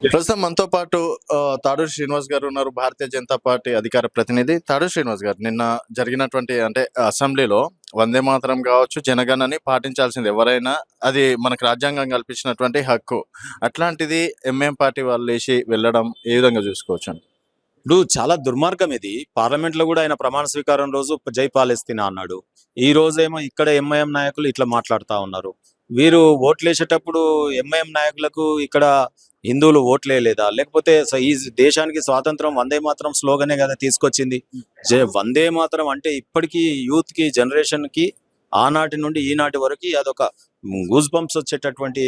ప్రస్తుతం మనతో పాటు తాడూరి శ్రీనివాస్ గారు ఉన్నారు. భారతీయ జనతా పార్టీ అధికార ప్రతినిధి. తాడూరి శ్రీనివాస్ గారు, నిన్న జరిగినటువంటి అంటే అసెంబ్లీలో వందే మాతరం కావచ్చు, జనగణని పాటించాల్సింది ఎవరైనా. అది మనకు రాజ్యాంగం కల్పించినటువంటి హక్కు. అట్లాంటిది ఎంఎం పార్టీ వాళ్ళు లేచి వెళ్ళడం ఏ విధంగా చూసుకోవచ్చండి? ఇప్పుడు చాలా దుర్మార్గం ఇది. పార్లమెంట్ లో కూడా ఆయన ప్రమాణ స్వీకారం రోజు జై పాలస్తీనా అన్నాడు. ఈ రోజేమో ఇక్కడ ఎంఐఎం నాయకులు ఇట్లా మాట్లాడుతా ఉన్నారు. వీరు ఓట్లేసేటప్పుడు ఎంఐఎం నాయకులకు ఇక్కడ హిందువులు ఓట్లేయలేదా? లేకపోతే ఈ దేశానికి స్వాతంత్రం వందే మాత్రం స్లోగనే కదా తీసుకొచ్చింది. వందే మాత్రం అంటే ఇప్పటికీ యూత్ కి, జనరేషన్ కి ఆనాటి నుండి ఈనాటి వరకు అదొక గూస్ బంప్స్ వచ్చేటటువంటి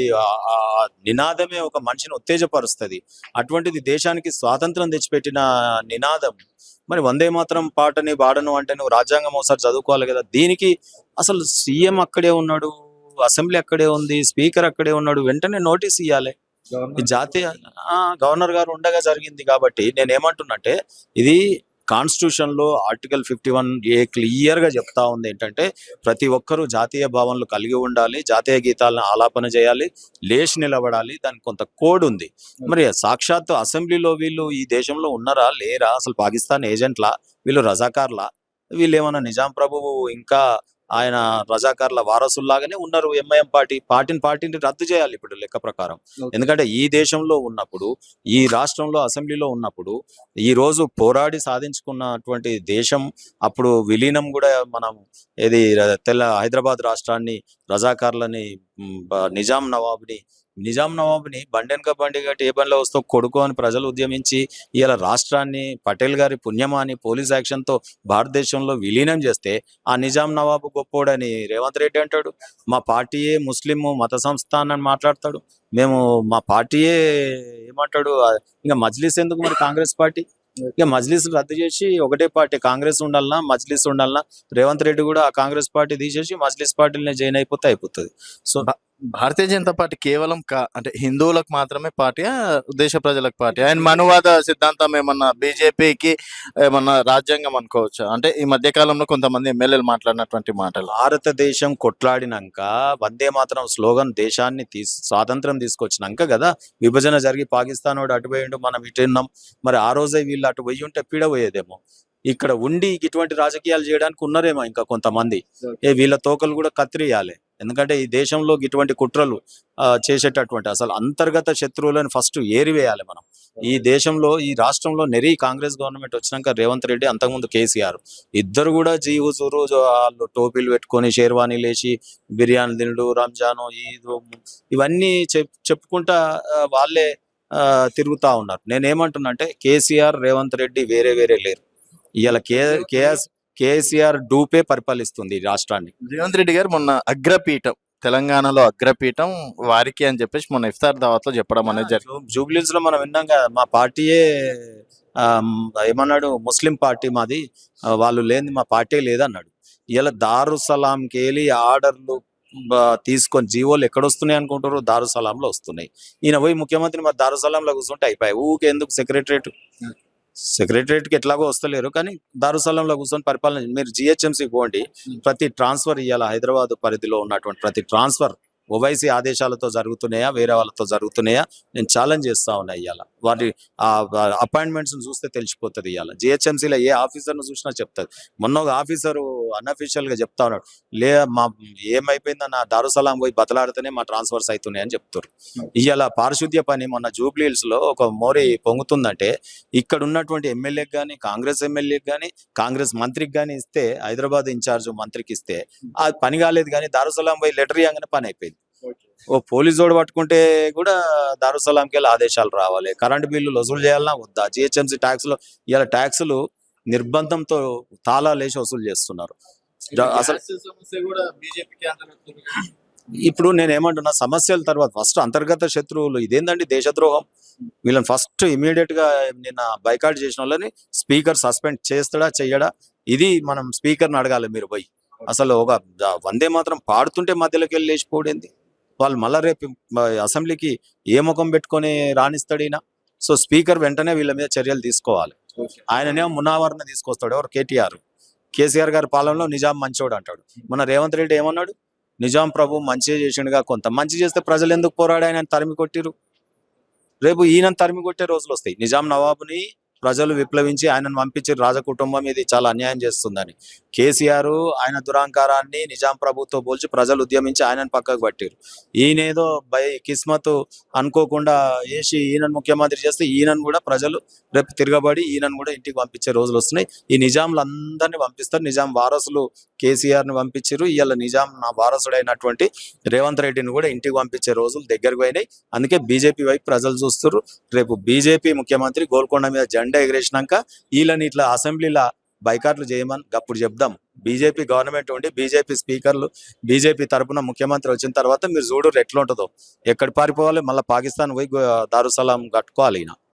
నినాదమే ఒక మనిషిని ఉత్తేజపరుస్తుంది. అటువంటిది దేశానికి స్వాతంత్రం తెచ్చిపెట్టిన నినాదం. మరి వందే మాత్రం పాటని పాడను అంటే నువ్వు రాజ్యాంగం ఒకసారి చదువుకోవాలి కదా. దీనికి అసలు సీఎం అక్కడే ఉన్నాడు, అసెంబ్లీ అక్కడే ఉంది, స్పీకర్ అక్కడే ఉన్నాడు, వెంటనే నోటీస్ ఇవ్వాలి. ఈ జాతీయ గవర్నర్ గారు ఉండగా జరిగింది. కాబట్టి నేనేమంటున్నంటే, ఇది కాన్స్టిట్యూషన్ లో ఆర్టికల్ 51A క్లియర్ గా చెప్తా ఉంది ఏంటంటే, ప్రతి ఒక్కరూ జాతీయ భావనలు కలిగి ఉండాలి, జాతీయ గీతాలను ఆలాపన చేయాలి, లేచి నిలబడాలి. దానికి కొంత కోడ్ ఉంది. మరి సాక్షాత్తు అసెంబ్లీలో వీళ్ళు ఈ దేశంలో ఉన్నారా లేరా? అసలు పాకిస్తాన్ ఏజెంట్లా? వీళ్ళు రజాకార్లా? వీళ్ళు ఏమన్నా నిజాం ప్రభువు ఇంకా ఆయన రజాకార్ల వారసుల్లాగానే ఉన్నారు. ఎంఐఎం పార్టీని రద్దు చేయాలి ఇప్పుడు లెక్క ప్రకారం. ఎందుకంటే ఈ దేశంలో ఉన్నప్పుడు, ఈ రాష్ట్రంలో అసెంబ్లీలో ఉన్నప్పుడు, ఈ రోజు పోరాడి సాధించుకున్నటువంటి దేశం, అప్పుడు విలీనం కూడా మనం ఏది హైదరాబాద్ రాష్ట్రాన్ని రజాకార్లని, నిజాం నవాబుని బండెనక బండి గట్టి ఏ బండిలో వస్తూ కొడుకు అని ప్రజలు ఉద్యమించి ఇలా రాష్ట్రాన్ని పటేల్ గారి పుణ్యమా అని పోలీస్ యాక్షన్ తో భారతదేశంలో విలీనం చేస్తే ఆ నిజాం నవాబు గొప్పోడని రేవంత్ రెడ్డి అంటాడు. మా పార్టీయే ముస్లిం మత సంస్థ అని మాట్లాడతాడు. మా పార్టీయే ఏమంటాడు. ఇంకా మజ్లిస్ ఎందుకు మరి కాంగ్రెస్ పార్టీ? ఇక మజ్లిస్ రద్దు చేసి ఒకటే పార్టీ కాంగ్రెస్ ఉండాలన్నా, మజ్లిస్ ఉండాలన్నా, రేవంత్ రెడ్డి కూడా ఆ కాంగ్రెస్ పార్టీ తీసేసి మజ్లిస్ పార్టీని జాయిన్ అయిపోతే అయిపోతుంది. సో భారతీయ జనతా పార్టీ కేవలం అంటే హిందువులకు మాత్రమే పార్టీ, దేశ ప్రజలకు పార్టీ? ఆయన మనువాద సిద్ధాంతం ఏమన్నా బీజేపీకి ఏమన్నా రాజ్యాంగం అనుకోవచ్చా? అంటే ఈ మధ్య కాలంలో కొంతమంది ఎమ్మెల్యేలు మాట్లాడినటువంటి మాటలు. భారతదేశం కొట్లాడినాక వందే మాత్రం స్లోగన్ దేశాన్ని స్వాతంత్రం తీసుకొచ్చినాక కదా విభజన జరిగి పాకిస్తాన్ వాడు అటు పోయిండు, మనం ఇటు ఉన్నాం. మరి ఆ రోజే వీళ్ళు అటు పోయి ఉంటే పీడపోయేదేమో. ఇక్కడ ఉండి ఇటువంటి రాజకీయాలు చేయడానికి ఉన్నారేమో ఇంకా కొంతమంది. వీళ్ళ తోకలు కూడా కత్తిరియాలి. ఎందుకంటే ఈ దేశంలో ఇటువంటి కుట్రలు చేసేటటువంటి అసలు అంతర్గత శత్రువులను ఫస్ట్ ఏరివేయాలి మనం. ఈ దేశంలో, ఈ రాష్ట్రంలో కాంగ్రెస్ గవర్నమెంట్ వచ్చినాక రేవంత్ రెడ్డి, అంతకుముందు కేసీఆర్, ఇద్దరు కూడా హుజూరు వాళ్ళు టోపీలు పెట్టుకొని షేర్వానీ లేచి బిర్యానీ తినడు, రంజాను, ఈద్ ఇవన్నీ చెప్పుకుంటా వాళ్ళే తిరుగుతా ఉన్నారు. నేనేమంటున్నా అంటే, కేసీఆర్, రేవంత్ రెడ్డి వేరే వేరే లేరు. ఇవాళ కేసీఆర్ డూపే పరిపాలిస్తుంది ఈ రాష్ట్రాన్ని. రేవంత్ రెడ్డి గారు మొన్న అగ్రపీఠం, తెలంగాణలో అగ్రపీఠం వారికి అని చెప్పేసి మొన్న ఇఫ్తార్ దావత్ లో చెప్పడం అనేది జరిగింది. జూబ్లీస్ లో మనం విన్నాం కదా, మా పార్టీయే ఏమన్నాడు, ముస్లిం పార్టీ మాది, వాళ్ళు లేని మా పార్టీ లేదన్నాడు. ఇలా దారుసలాంకి వెళ్ళి ఆర్డర్లు తీసుకొని జీవోలు ఎక్కడొస్తున్నాయి అనుకుంటారు? దారుసలాంలో వస్తున్నాయి. ఈయన పోయి ముఖ్యమంత్రి మరి దారుసలాంలో కూర్చుంటే అయిపోయాయి. ఊకే ఎందుకు సెక్రటరేట్ కి ఎట్లాగో వస్తలేరు, కానీ దారుసలంలో కూర్చొని పరిపాలన. మీరు జిహెచ్ఎంసీ పోండి, ప్రతి ట్రాన్స్ఫర్ ఇవ్వాలి. హైదరాబాద్ పరిధిలో ఉన్నటువంటి ప్రతి ట్రాన్స్ఫర్ ఓవైసీ ఆదేశాలతో జరుగుతున్నాయా, వేరే వాళ్ళతో జరుగుతున్నాయా? నేను ఛాలెంజ్ చేస్తా ఉన్నా. ఇవాళ వాటి అపాయింట్మెంట్స్ చూస్తే తెలిసిపోతుంది. ఇవాళ జిహెచ్ఎంసీలో ఏ ఆఫీసర్ను చూసినా చెప్తుంది. మొన్న ఒక ఆఫీసరు అన్అఫీషియల్ గా చెప్తా ఉన్నాడు, మా ఏమైపోయిందన్న దారుసలాం పోయి బతలాడితేనే మా ట్రాన్స్ఫర్స్ అవుతున్నాయి అని చెప్తారు. ఇవాళ పారిశుద్ధ్య పని మొన్న జూబ్లీ హిల్స్ లో ఒక మోరీ పొంగుతుందంటే, ఇక్కడ ఉన్నటువంటి ఎమ్మెల్యేకి కానీ, కాంగ్రెస్ ఎమ్మెల్యేకి కానీ, కాంగ్రెస్ మంత్రికి కానీ ఇస్తే, హైదరాబాద్ ఇన్ఛార్జ్ మంత్రికి ఇస్తే ఆ పని కాలేదు. కానీ దారుసలాం పోయి లెటర్ ఇవ్వగానే పని అయిపోయింది. ఓ పోలీసు జోడు పట్టుకుంటే కూడా దారుసలాంకి వెళ్ళి ఆదేశాలు రావాలి. కరెంటు బిల్లులు వసూలు చేయాలన్నా వద్దా? జిహెచ్ఎంసీ ట్యాక్స్లో ఇలా ట్యాక్సులు నిర్బంధంతో తాళాలు వేసి వసూలు చేస్తున్నారు. అసలు ఇప్పుడు నేనేమంటున్నా, సమస్యల తర్వాత ఫస్ట్ అంతర్గత శత్రువులు ఇదేందండి దేశద్రోహం. వీళ్ళని ఫస్ట్ ఇమీడియట్ గా నిన్న బైకాట్ చేసిన వాళ్ళని స్పీకర్ సస్పెండ్ చేస్తాడా చెయ్యడా? ఇది మనం స్పీకర్ని అడగాలి. మీరు పోయి అసలు ఒక వందే మాత్రం పాడుతుంటే మధ్యలోకి వెళ్ళి లేచిపోయింది. వాళ్ళు మళ్ళా రేపు అసెంబ్లీకి ఏ ముఖం పెట్టుకొని రాణిస్తాడు. సో స్పీకర్ వెంటనే వీళ్ళ మీద చర్యలు తీసుకోవాలి. ఆయననేమో మునావర్ని తీసుకొస్తాడు. ఎవరు? కేసీఆర్ గారి పాలనలో నిజాం మంచోడు అంటాడు. మన రేవంత్ రెడ్డి ఏమన్నాడు? నిజాం ప్రభు మంచి చేసిండుగా, కొంత మంచి చేస్తే ప్రజలు ఎందుకు పోరాడి ఆయన తరిమి కొట్టిరు? రేపు ఈయన తరిమి కొట్టే రోజులు వస్తాయి. నిజాం నవాబుని ప్రజలు విప్లవించి ఆయనను పంపించి రాజకుటుంబం ఇది చాలా అన్యాయం చేస్తుందని. కేసీఆర్ ఆయన దురాంకారాన్ని నిజాం ప్రభుతో పోల్చి ప్రజలు ఉద్యమించి ఆయనను పక్కకు పట్టారు. ఈయనేదో బై కిస్మత్ అనుకోకుండా వేసి ఈయనను ముఖ్యమంత్రి చేస్తే ఈయనను కూడా ప్రజలు రేపు తిరగబడి ఈయనను కూడా ఇంటికి పంపించే రోజులు వస్తున్నాయి. ఈ నిజాంలందరినీ పంపిస్తారు. నిజాం వారసులు కేసీఆర్ ని పంపించారు. ఇవాళ నిజాం నా వారసుడైనటువంటి రేవంత్ రెడ్డిని కూడా ఇంటికి పంపించే రోజులు దగ్గరకు పోయినాయి. అందుకే బీజేపీ వైపు ప్రజలు చూస్తారు. రేపు బీజేపీ ముఖ్యమంత్రి గోల్కొండ మీద జెండా ఎగిరేసినాక వీళ్ళని ఇట్లా అసెంబ్లీలో బైకాట్లు చేయమని అప్పుడు చెప్దాం. బీజేపీ గవర్నమెంట్ ఉండి బీజేపీ స్పీకర్లు బీజేపీ తరపున ముఖ్యమంత్రి వచ్చిన తర్వాత మీరు చూడు ఎట్లా ఉంటుందో. ఎక్కడ పారిపోవాలి, మళ్ళీ పాకిస్తాన్ పోయి దారుసలాం కట్టుకోవాలి ఈయన.